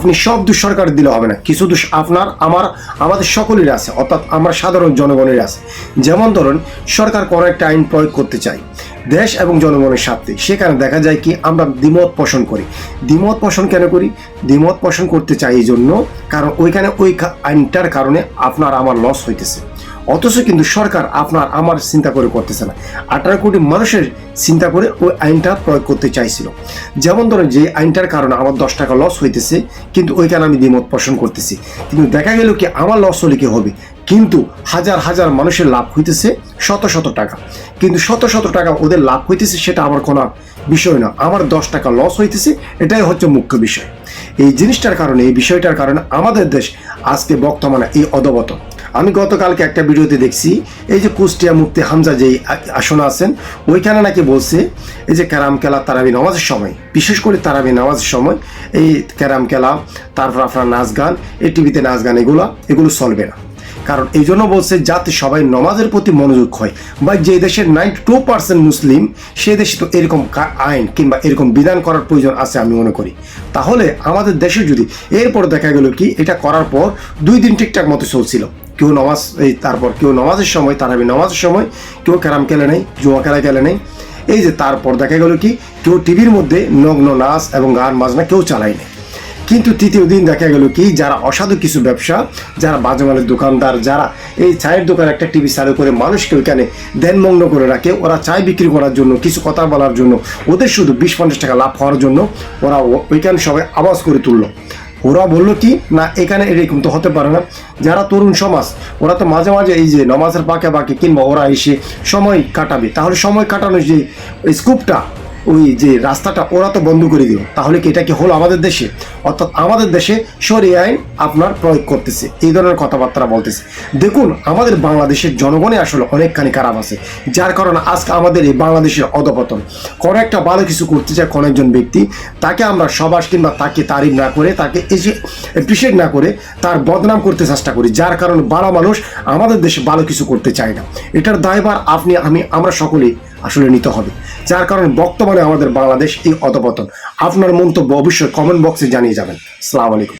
আপনি সব দোষ সরকার দিলে হবে না, কিছু দোষ আপনার আমার আমাদের সকলেরই আছে, অর্থাৎ আমরা সাধারণ জনগণের আছে। যেমন ধরুন, সরকার কোনো একটা আইন প্রয়োগ করতে চাই দেশ এবং জনগণের স্বার্থে, সেখানে দেখা যায় কি আমরা দ্বিমত পোষণ করি। দ্বিমত পোষণ কেন করি? দ্বিমত পোষণ করতে চাই এই জন্য কারণ ওইখানে ওই আইনটার কারণে আপনার আমার লস হইতেছে, অথচ কিন্তু সরকার আপনার আমার চিন্তা করে করতেছে না, 18 কোটি মানুষের চিন্তা করে ওই আইনটা প্রয়োগ করতে চাইছিল। যেমন ধরেন, যে আইনটার কারণে আমার 10 টাকা লস হইতেছে, কিন্তু ওইখানে আমি দ্বিমত পোষণ করতেছি, কিন্তু দেখা গেল কি আমার লস হলে কি হবে, কিন্তু হাজার হাজার মানুষের লাভ হইতেছে শত শত টাকা, কিন্তু শত শত টাকা ওদের লাভ হইতেছে, সেটা আমার কোনো বিষয় না, আমার 10 টাকা লস হইতেছে, এটাই হচ্ছে মুখ্য বিষয়। এই জিনিসটার কারণে, এই বিষয়টার কারণে আমাদের দেশ আজকে বর্তমানে এই অধঃপতন। আমি গতকালকে একটা ভিডিওতে দেখছি, এই যে কুষ্টিয়া মুফতি হামজা যেই আসনে আছেন, ওইখানে নাকি বলছে এই যে ক্যারাম খেলা তারাবি নামাজের সময়, বিশেষ করে তারাবি নামাজের সময় এই ক্যারাম খেলা, তারপর আপনার নাচ গান, এই টিভিতে নাচ গান, এগুলো চলবে না। কারণ এই জন্য বলছে যাতে সবাই নামাজের প্রতি মনোযোগ হয়, বা যে দেশের 92% মুসলিম, সে দেশে তো এরকম আইন কিংবা এরকম বিধান করার প্রয়োজন আছে আমি মনে করি। তাহলে আমাদের দেশে যদি এরপর দেখা গেল কি এটা করার পর 2 দিন ঠিকঠাক মতো চলছিল, কেউ নামাজ তারপর কেউ নামাজের সময়, তারাবি নামাজের সময় কেউ ক্যারাম খেলে নেই, জুয়া খেলে নেই, এই যে তারপর দেখা গেল কি কেউ টিভির মধ্যে নগ্ন নাচ এবং গান বাজনা কেউ চালায় নেই। কিন্তু তৃতীয় দিন দেখা গেল কি যারা অসাধু কিছু ব্যবসা, যারা বাজেমালের দোকানদার, যারা এই চায়ের দোকানে একটা টিভি চালু করে মানুষকে ওইখানে ধ্যানমগ্ন করে রাখে, ওরা চায় বিক্রি করার জন্য, কিছু কথা বলার জন্য, ওদের শুধু 20-50 টাকা লাভ হওয়ার জন্য ওরা ওইখানে সবাই আওয়াজ করে তুললো। ওরা বললো কি না, এখানে এরকম তো হতে পারে না। যারা তরুণ সমাজ, ওরা তো মাঝে মাঝে এই যে নামাজের পাকে কিংবা ওরা এসে সময় কাটাবে, তাহলে সময় কাটানোর যে স্কোপটা, ওই যে রাস্তাটা ওরা তো বন্ধ করে দিল। তাহলে কি এটা কি হলো আমাদের দেশে? অর্থাৎ আমাদের দেশে শরিয়া আইন আপনার প্রয়োগ করতেছে, এই ধরনের কথাবার্তা বলতেছে। দেখুন, আমাদের বাংলাদেশের জনগণে আসলে অনেকখানি খারাপ আছে, যার কারণে আজকে আমাদের এই বাংলাদেশের অধঃপতন। কোনো একটা ভালো কিছু করতে চায় কোনো একজন ব্যক্তি, তাকে আমরা সবাস কিংবা তাকে তারিফ না করে, তাকে এসে অ্যাপ্রিসিয়েট না করে তার বদনাম করতে চেষ্টা করি, যার কারণে ভালো মানুষ আমাদের দেশে ভালো কিছু করতে চায় না। এটার দায়ভার আপনি আমি আমরা সকলেই আসলে নিতে হবে, যার কারণে বর্তমানে আমাদের বাংলাদেশ এই অধঃপতন। আপনার মন্তব্য অবশ্যই কমেন্ট বক্সে জানিয়ে যাবেন। আসসালামু আলাইকুম।